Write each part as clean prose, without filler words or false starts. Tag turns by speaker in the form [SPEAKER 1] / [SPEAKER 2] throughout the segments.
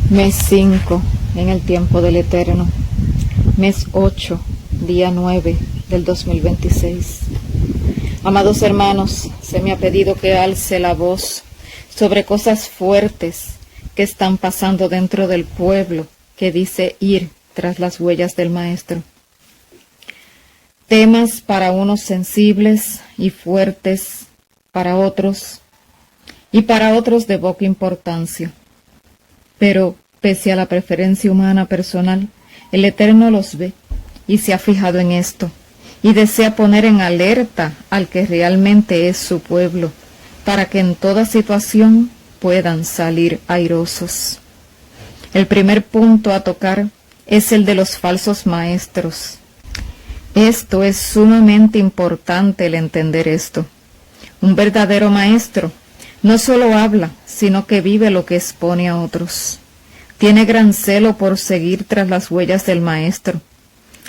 [SPEAKER 1] Mes 5, en el tiempo del Eterno. Mes 8, día 9 del 2026. Amados hermanos, se me ha pedido que alce la voz sobre cosas fuertes que están pasando dentro del pueblo que dice ir tras las huellas del Maestro. Temas para unos sensibles y fuertes, para otros, y para otros de poca importancia. Pero, pese a la preferencia humana personal, el Eterno los ve y se ha fijado en esto, y desea poner en alerta al que realmente es su pueblo, para que en toda situación puedan salir airosos. El primer punto a tocar es el de los falsos maestros. Esto es sumamente importante el entender esto. Un verdadero maestro no solo habla, sino que vive lo que expone a otros. Tiene gran celo por seguir tras las huellas del Maestro.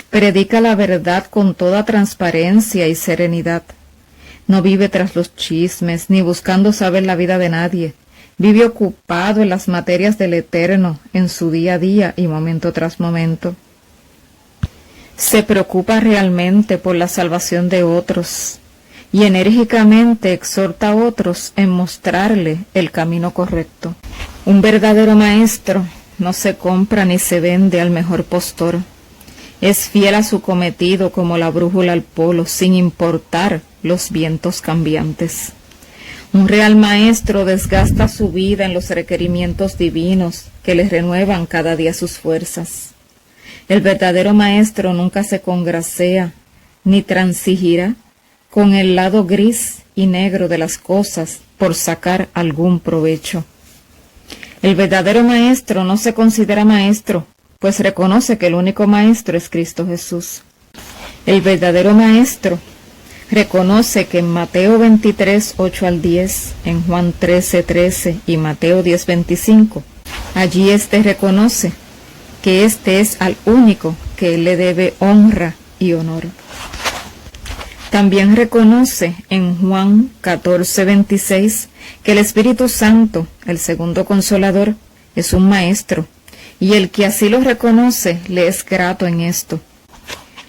[SPEAKER 1] Predica la verdad con toda transparencia y serenidad. No vive tras los chismes, ni buscando saber la vida de nadie. Vive ocupado en las materias del Eterno, en su día a día y momento tras momento. Se preocupa realmente por la salvación de otros, y enérgicamente exhorta a otros en mostrarle el camino correcto. Un verdadero maestro no se compra ni se vende al mejor postor. Es fiel a su cometido como la brújula al polo, sin importar los vientos cambiantes. Un real maestro desgasta su vida en los requerimientos divinos que les renuevan cada día sus fuerzas. El verdadero maestro nunca se congrasea ni transigirá con el lado gris y negro de las cosas por sacar algún provecho. El verdadero maestro no se considera maestro, pues reconoce que el único maestro es Cristo Jesús. El verdadero maestro reconoce que en Mateo 23, 8 al 10, en Juan 13, 13 y Mateo 10, 25, allí reconoce que es al único que él le debe honra y honor. También reconoce en Juan 14, 26 que el Espíritu Santo, el segundo Consolador, es un maestro, y el que así lo reconoce le es grato en esto.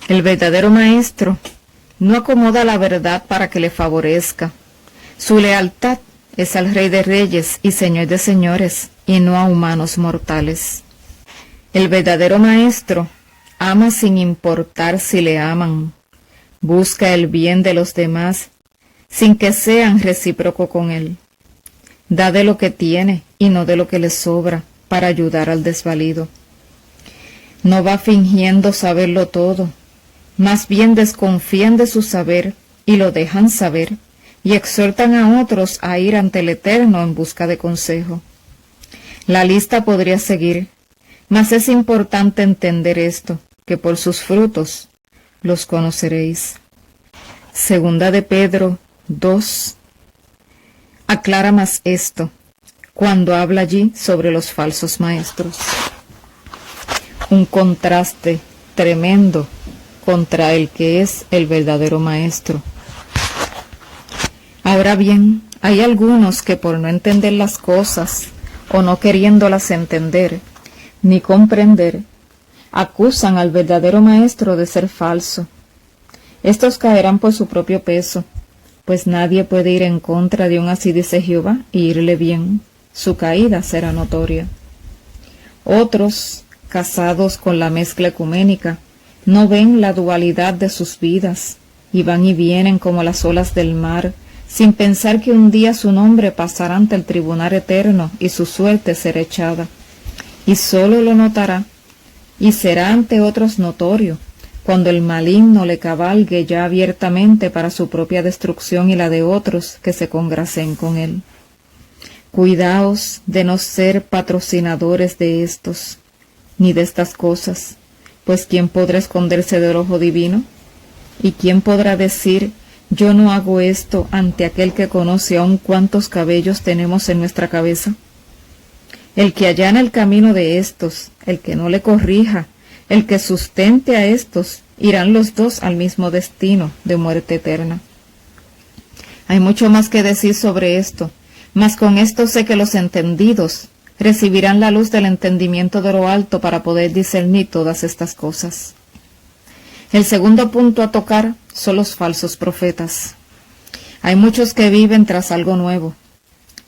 [SPEAKER 1] El verdadero maestro no acomoda la verdad para que le favorezca. Su lealtad es al Rey de Reyes y Señor de Señores, y no a humanos mortales. El verdadero maestro ama sin importar si le aman. Busca el bien de los demás sin que sean recíproco con él. Da de lo que tiene y no de lo que le sobra para ayudar al desvalido. No va fingiendo saberlo todo, más bien desconfían de su saber y lo dejan saber y exhortan a otros a ir ante el Eterno en busca de consejo. La lista podría seguir, mas es importante entender esto, que por sus frutos los conoceréis. Segunda de Pedro 2 aclara más esto, cuando habla allí sobre los falsos maestros. Un contraste tremendo contra el que es el verdadero maestro. Ahora bien, hay algunos que por no entender las cosas, o no queriéndolas entender, ni comprender, acusan al verdadero maestro de ser falso. Estos caerán por su propio peso, pues nadie puede ir en contra de un así dice Jehová y irle bien. Su caída será notoria. Otros, casados con la mezcla ecuménica, no ven la dualidad de sus vidas, y van y vienen como las olas del mar, sin pensar que un día su nombre pasará ante el tribunal eterno y su suerte será echada. Y sólo lo notará, y será ante otros notorio, cuando el maligno le cabalgue ya abiertamente para su propia destrucción y la de otros que se congracen con él. Cuidaos de no ser patrocinadores de estos, ni de estas cosas, pues ¿quién podrá esconderse del ojo divino? ¿Y quién podrá decir, yo no hago esto ante aquel que conoce aún cuántos cabellos tenemos en nuestra cabeza? El que allana el camino de estos, el que no le corrija, el que sustente a estos, irán los dos al mismo destino de muerte eterna. Hay mucho más que decir sobre esto, mas con esto sé que los entendidos recibirán la luz del entendimiento de lo alto para poder discernir todas estas cosas. El segundo punto a tocar son los falsos profetas. Hay muchos que viven tras algo nuevo,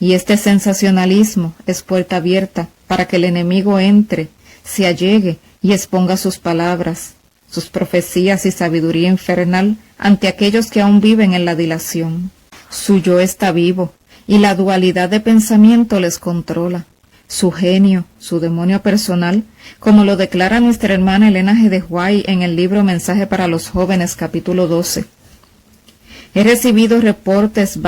[SPEAKER 1] y este sensacionalismo es puerta abierta para que el enemigo entre, se allegue y exponga sus palabras, sus profecías y sabiduría infernal ante aquellos que aún viven en la dilación. Su yo está vivo, y la dualidad de pensamiento les controla. Su genio, su demonio personal, como lo declara nuestra hermana Elena G. de White en el libro Mensaje para los Jóvenes, capítulo 12. He recibido reportes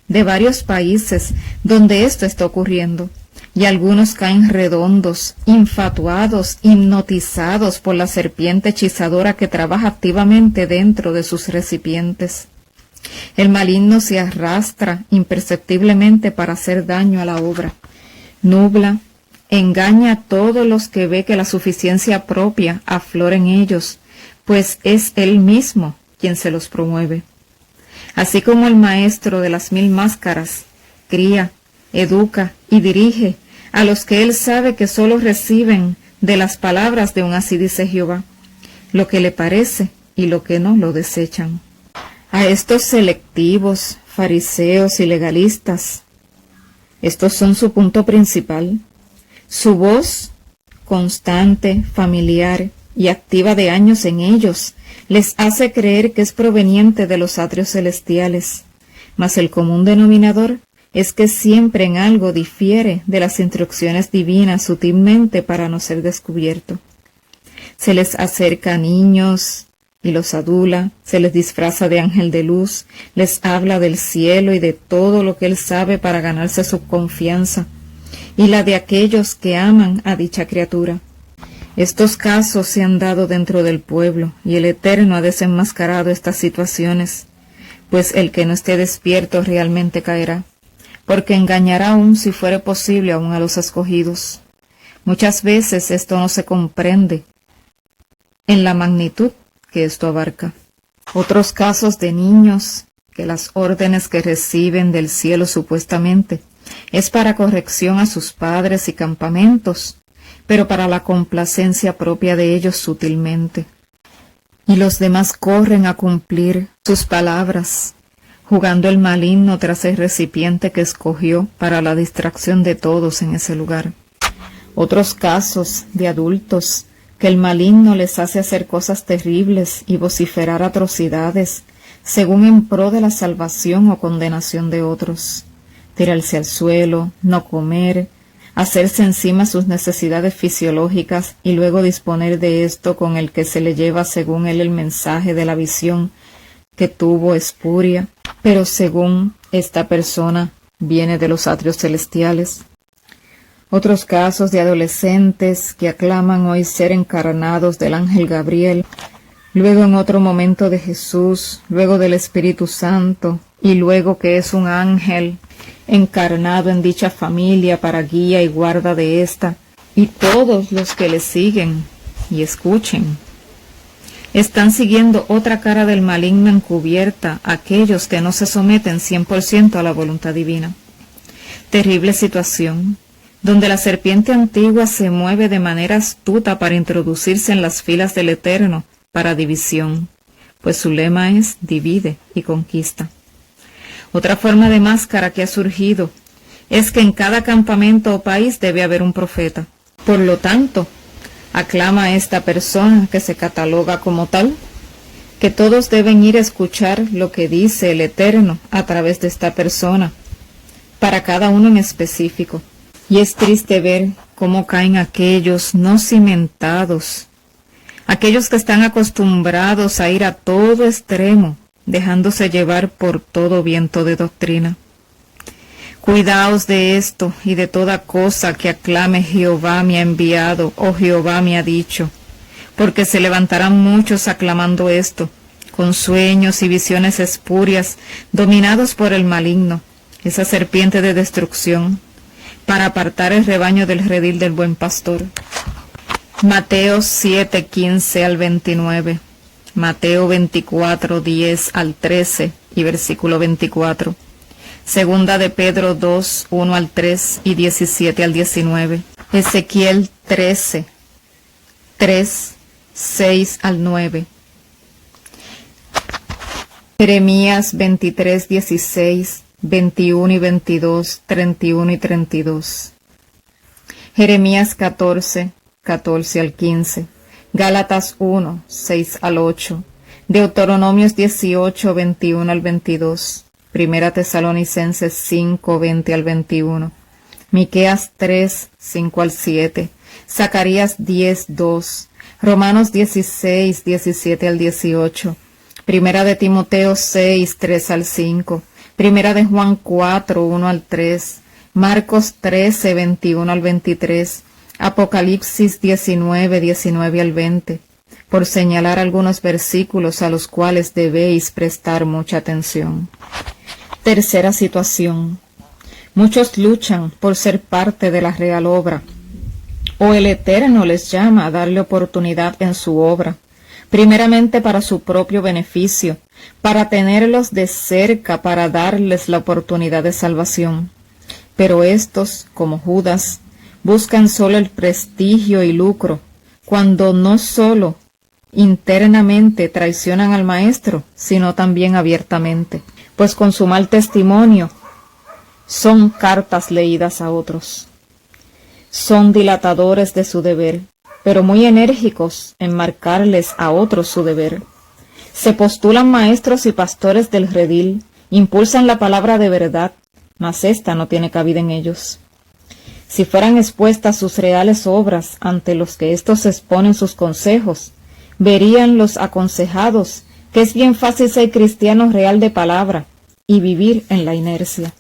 [SPEAKER 1] de varios países donde esto está ocurriendo, y algunos caen redondos, infatuados, hipnotizados por la serpiente hechizadora que trabaja activamente dentro de sus recipientes. El maligno se arrastra imperceptiblemente para hacer daño a la obra. Nubla, engaña a todos los que ve que la suficiencia propia aflora en ellos, pues es él mismo quien se los promueve. Así como el maestro de las 1000 máscaras cría, educa y dirige a los que él sabe que sólo reciben de las palabras de un así dice Jehová, lo que le parece y lo que no lo desechan. A estos selectivos, fariseos y legalistas, estos son su punto principal. Su voz, constante, familiar y activa de años en ellos, les hace creer que es proveniente de los atrios celestiales, mas el común denominador es que siempre en algo difiere de las instrucciones divinas sutilmente para no ser descubierto. Se les acerca a niños y los adula, se les disfraza de ángel de luz, les habla del cielo y de todo lo que él sabe para ganarse su confianza y la de aquellos que aman a dicha criatura. Estos casos se han dado dentro del pueblo y el Eterno ha desenmascarado estas situaciones, pues el que no esté despierto realmente caerá, porque engañará aún si fuere posible aún a los escogidos. Muchas veces esto no se comprende en la magnitud que esto abarca. Otros casos de niños que las órdenes que reciben del cielo supuestamente es para corrección a sus padres y campamentos, pero para la complacencia propia de ellos sutilmente. Y los demás corren a cumplir sus palabras, jugando el maligno tras el recipiente que escogió para la distracción de todos en ese lugar. Otros casos de adultos que el maligno les hace hacer cosas terribles y vociferar atrocidades, según en pro de la salvación o condenación de otros. Tirarse al suelo, no comer, hacerse encima sus necesidades fisiológicas y luego disponer de esto con el que se le lleva según él el mensaje de la visión que tuvo espuria, pero según esta persona viene de los atrios celestiales. Otros casos de adolescentes que aclaman hoy ser encarnados del ángel Gabriel, luego en otro momento de Jesús, luego del Espíritu Santo, y luego que es un ángel encarnado en dicha familia para guía y guarda de ésta, y todos los que le siguen y escuchen están siguiendo otra cara del maligno encubierta, aquellos que no se someten 100% a la voluntad divina. Terrible situación, donde la serpiente antigua se mueve de manera astuta para introducirse en las filas del Eterno para división, pues su lema es divide y conquista. Otra forma de máscara que ha surgido es que en cada campamento o país debe haber un profeta. Por lo tanto, aclama a esta persona que se cataloga como tal, que todos deben ir a escuchar lo que dice el Eterno a través de esta persona, para cada uno en específico. Y es triste ver cómo caen aquellos no cimentados, aquellos que están acostumbrados a ir a todo extremo, dejándose llevar por todo viento de doctrina. Cuidaos de esto y de toda cosa que aclame Jehová me ha enviado o Jehová me ha dicho, porque se levantarán muchos aclamando esto, con sueños y visiones espurias, dominados por el maligno, esa serpiente de destrucción, para apartar el rebaño del redil del buen pastor. Mateo 7:15 al 29, Mateo 24:10 al 13 y versículo 24. Segunda de Pedro 2, 1 al 3 y 17 al 19. Ezequiel 13, 3, 6 al 9. Jeremías 23, 16, 21 y 22, 31 y 32. Jeremías 14, 14 al 15. Gálatas 1, 6 al 8. Deuteronomios 18, 21 al 22. Primera Tesalonicenses 5, 20 al 21. Miqueas 3, 5 al 7. Zacarías 10, 2. Romanos 16, 17 al 18. Primera de Timoteo 6, 3 al 5. Primera de Juan 4, 1 al 3. Marcos 13, 21 al 23. Apocalipsis 19, 19 al 20. Por señalar algunos versículos a los cuales debéis prestar mucha atención. Tercera situación. Muchos luchan por ser parte de la real obra, o el Eterno les llama a darle oportunidad en su obra, primeramente para su propio beneficio, para tenerlos de cerca, para darles la oportunidad de salvación. Pero estos, como Judas, buscan solo el prestigio y lucro, cuando no solo internamente traicionan al Maestro, sino también abiertamente, pues con su mal testimonio son cartas leídas a otros. Son dilatadores de su deber, pero muy enérgicos en marcarles a otros su deber. Se postulan maestros y pastores del redil, impulsan la palabra de verdad, mas ésta no tiene cabida en ellos. Si fueran expuestas sus reales obras ante los que éstos exponen sus consejos, verían los aconsejados que es bien fácil ser cristiano real de palabra y vivir en la inercia.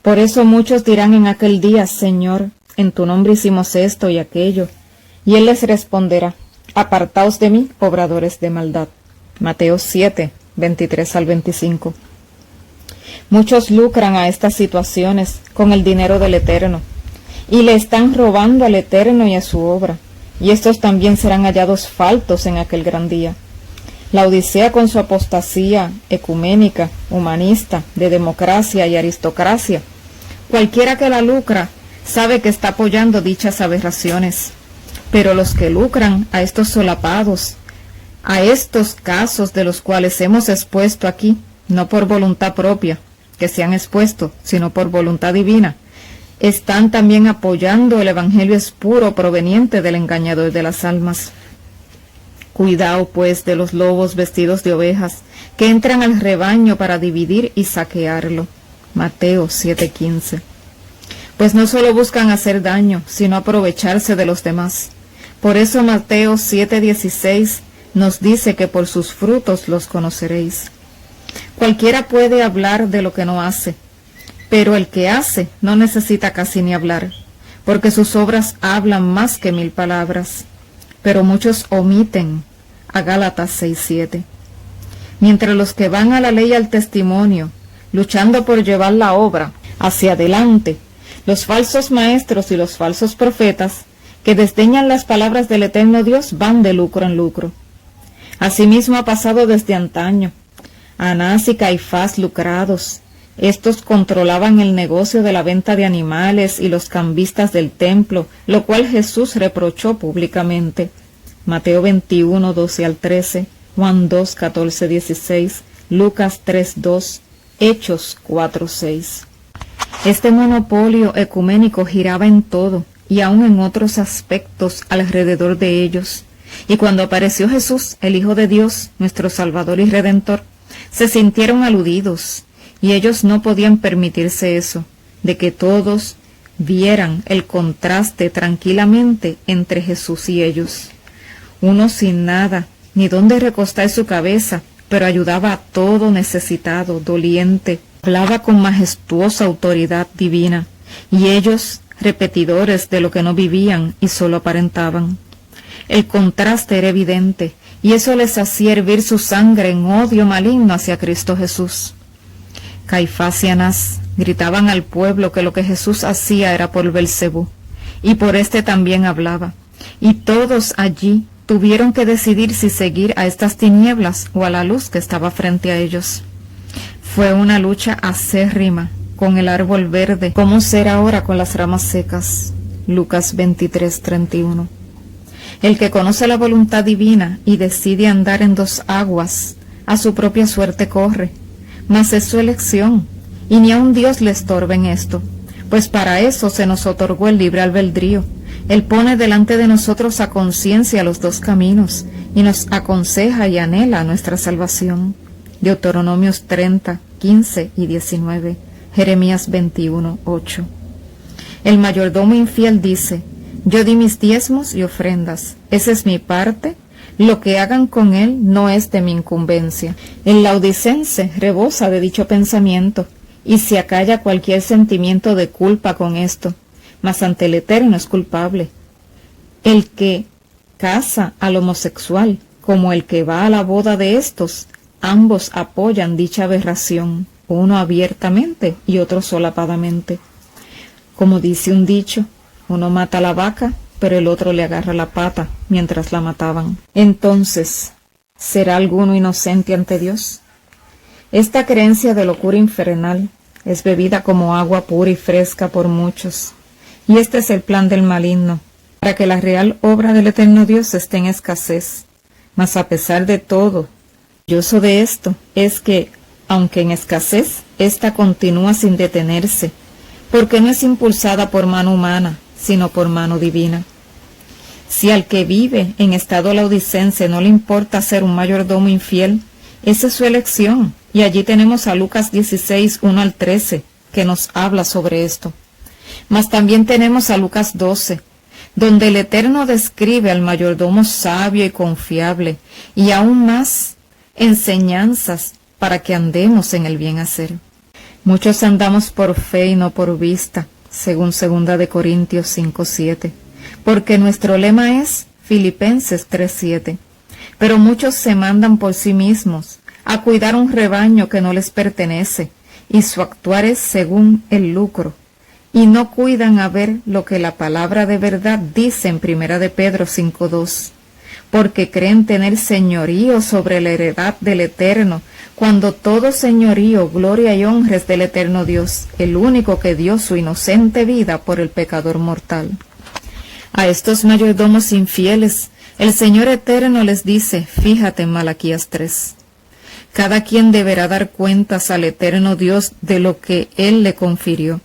[SPEAKER 1] Por eso muchos dirán en aquel día: Señor, en tu nombre hicimos esto y aquello. Y él les responderá: apartaos de mí, obradores de maldad. Mateo 7, 23 al 25. Muchos lucran a estas situaciones con el dinero del Eterno, y le están robando al Eterno y a su obra, y estos también serán hallados faltos en aquel gran día. La Odisea, con su apostasía ecuménica, humanista, de democracia y aristocracia, cualquiera que la lucra sabe que está apoyando dichas aberraciones. Pero los que lucran a estos solapados, a estos casos de los cuales hemos expuesto aquí, no por voluntad propia que se han expuesto, sino por voluntad divina, están también apoyando el evangelio espuro proveniente del engañador de las almas. Cuidado, pues, de los lobos vestidos de ovejas, que entran al rebaño para dividir y saquearlo. Mateo 7:15. Pues no solo buscan hacer daño, sino aprovecharse de los demás. Por eso Mateo 7:16 nos dice que por sus frutos los conoceréis. Cualquiera puede hablar de lo que no hace, pero el que hace no necesita casi ni hablar, porque sus obras hablan más que 1000 palabras. Pero muchos omiten a Gálatas 6:7. Mientras los que van a la ley y al testimonio, luchando por llevar la obra hacia adelante, los falsos maestros y los falsos profetas, que desdeñan las palabras del eterno Dios, van de lucro en lucro. Asimismo ha pasado desde antaño. Anás y Caifás lucrados. Estos controlaban el negocio de la venta de animales y los cambistas del templo, lo cual Jesús reprochó públicamente. Mateo 21, 12 al 13, Juan 2, 14, 16, Lucas 3, 2, Hechos 4, 6. Este monopolio ecuménico giraba en todo y aun en otros aspectos alrededor de ellos. Y cuando apareció Jesús, el Hijo de Dios, nuestro Salvador y Redentor, se sintieron aludidos, y ellos no podían permitirse eso, de que todos vieran el contraste tranquilamente entre Jesús y ellos. Uno sin nada, ni dónde recostar su cabeza, pero ayudaba a todo necesitado, doliente, hablaba con majestuosa autoridad divina, y ellos repetidores de lo que no vivían y solo aparentaban. El contraste era evidente, y eso les hacía hervir su sangre en odio maligno hacia Cristo Jesús. Caifás y Anás gritaban al pueblo que lo que Jesús hacía era por Belcebú, y por éste también hablaba, y todos allí tuvieron que decidir si seguir a estas tinieblas o a la luz que estaba frente a ellos. Fue una lucha acérrima con el árbol verde, como ser ahora con las ramas secas. Lucas 23:31. El que conoce la voluntad divina y decide andar en dos aguas, a su propia suerte corre, mas es su elección, y ni aun Dios le estorbe en esto, pues para eso se nos otorgó el libre albedrío. Él pone delante de nosotros a conciencia los dos caminos, y nos aconseja y anhela nuestra salvación. Deuteronomios 30:15 y 19, Jeremías 21:8. El mayordomo infiel dice: yo di mis diezmos y ofrendas, esa es mi parte, lo que hagan con él no es de mi incumbencia. El laudicense rebosa de dicho pensamiento, y se acalla cualquier sentimiento de culpa con esto, mas ante el Eterno es culpable. El que casa al homosexual, como el que va a la boda de estos, ambos apoyan dicha aberración, uno abiertamente y otro solapadamente. Como dice un dicho, uno mata a la vaca, pero el otro le agarra la pata mientras la mataban. Entonces, ¿será alguno inocente ante Dios? Esta creencia de locura infernal es bebida como agua pura y fresca por muchos, y este es el plan del maligno, para que la real obra del eterno Dios esté en escasez. Mas a pesar de todo, curioso de esto es que, aunque en escasez, ésta continúa sin detenerse, porque no es impulsada por mano humana, sino por mano divina. Si al que vive en estado laodicense no le importa ser un mayordomo infiel, esa es su elección, y allí tenemos a Lucas 16:1-13, que nos habla sobre esto. Mas también tenemos a Lucas 12, donde el Eterno describe al mayordomo sabio y confiable, y aún más enseñanzas para que andemos en el bien hacer. Muchos andamos por fe y no por vista, según 2 de Corintios 5:7, porque nuestro lema es Filipenses 3:7. Pero muchos se mandan por sí mismos a cuidar un rebaño que no les pertenece, y su actuar es según el lucro, y no cuidan a ver lo que la palabra de verdad dice en 1 de Pedro 5:2, porque creen tener señorío sobre la heredad del Eterno, cuando todo señorío, gloria y honra es del eterno Dios, el único que dio su inocente vida por el pecador mortal. A estos mayordomos infieles, el Señor Eterno les dice, fíjate en Malaquías 3, cada quien deberá dar cuentas al eterno Dios de lo que Él le confirió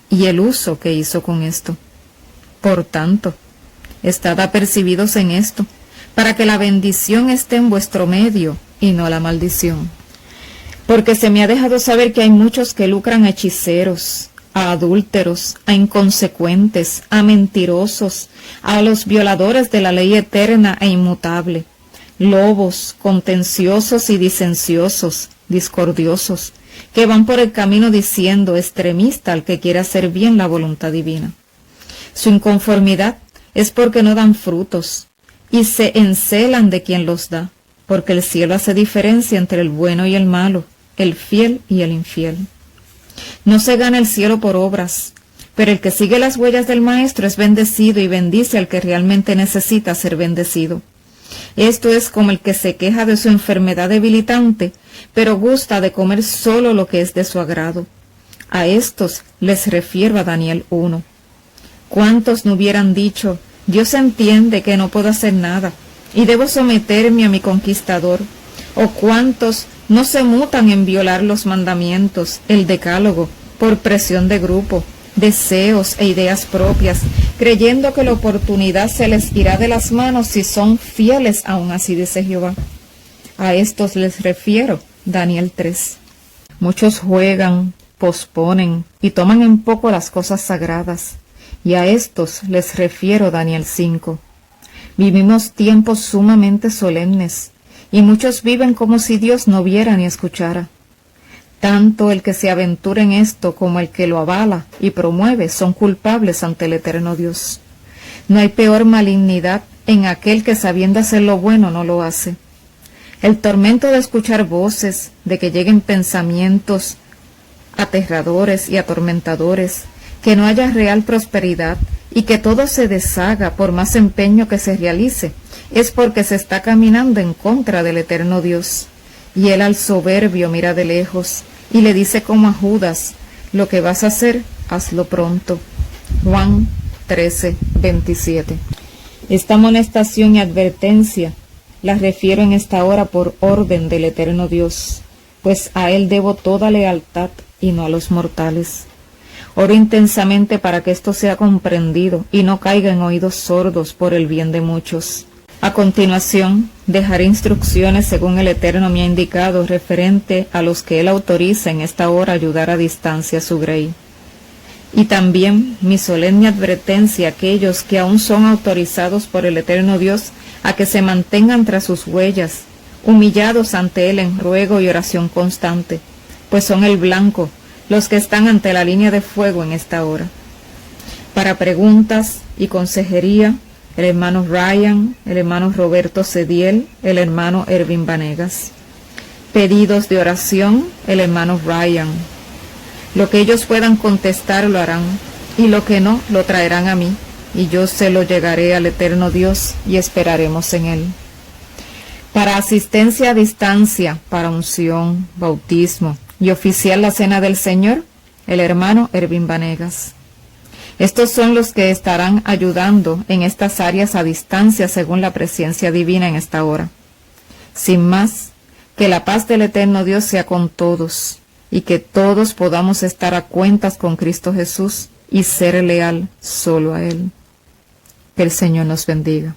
[SPEAKER 1] y el uso que hizo con esto. Por tanto, estad apercibidos en esto, para que la bendición esté en vuestro medio y no la maldición. Porque se me ha dejado saber que hay muchos que lucran a hechiceros, a adúlteros, a inconsecuentes, a mentirosos, a los violadores de la ley eterna e inmutable, lobos, contenciosos y disenciosos, discordiosos, que van por el camino diciendo extremista al que quiere hacer bien la voluntad divina. Su inconformidad es porque no dan frutos, y se encelan de quien los da, porque el cielo hace diferencia entre el bueno y el malo, el fiel y el infiel. No se gana el cielo por obras, pero el que sigue las huellas del Maestro es bendecido y bendice al que realmente necesita ser bendecido. Esto es como el que se queja de su enfermedad debilitante, pero gusta de comer solo lo que es de su agrado. A estos les refiero a Daniel 1. ¿Cuántos no hubieran dicho, Dios entiende que no puedo hacer nada, y debo someterme a mi conquistador? ¿O cuántos no se mutan en violar los mandamientos, el decálogo, por presión de grupo, deseos e ideas propias, creyendo que la oportunidad se les irá de las manos si son fieles aún así, dice Jehová? A estos les refiero, Daniel 3. Muchos juegan, posponen y toman en poco las cosas sagradas, y a estos les refiero, Daniel 5. Vivimos tiempos sumamente solemnes, y muchos viven como si Dios no viera ni escuchara. Tanto el que se aventura en esto como el que lo avala y promueve son culpables ante el eterno Dios. No hay peor malignidad en aquel que sabiendo hacer lo bueno no lo hace. El tormento de escuchar voces, de que lleguen pensamientos aterradores y atormentadores, que no haya real prosperidad y que todo se deshaga por más empeño que se realice, es porque se está caminando en contra del eterno Dios. y él al soberbio mira de lejos y le dice como a Judas, lo que vas a hacer, hazlo pronto. Juan 13:27. Esta amonestación y advertencia las refiero en esta hora por orden del eterno Dios, pues a él debo toda lealtad y no a los mortales. Oro intensamente para que esto sea comprendido y no caiga en oídos sordos por el bien de muchos. A continuación, dejaré instrucciones según el Eterno me ha indicado referente a los que él autoriza en esta hora ayudar a distancia a su grey. Y también mi solemne advertencia a aquellos que aún son autorizados por el Eterno Dios a que se mantengan tras sus huellas, humillados ante él en ruego y oración constante, pues son el blanco, los que están ante la línea de fuego en esta hora. Para preguntas y consejería, el hermano Ryan, el hermano Roberto Cediel, el hermano Ervin Vanegas. Pedidos de oración, el hermano Ryan. Lo que ellos puedan contestar lo harán, y lo que no, lo traerán a mí, y yo se lo llegaré al eterno Dios, y esperaremos en él. Para asistencia a distancia, para unción, bautismo, y oficiar la cena del Señor, el hermano Ervin Vanegas. Estos son los que estarán ayudando en estas áreas a distancia según la presencia divina en esta hora. Sin más, que la paz del eterno Dios sea con todos y que todos podamos estar a cuentas con Cristo Jesús y ser leal solo a Él. Que el Señor nos bendiga.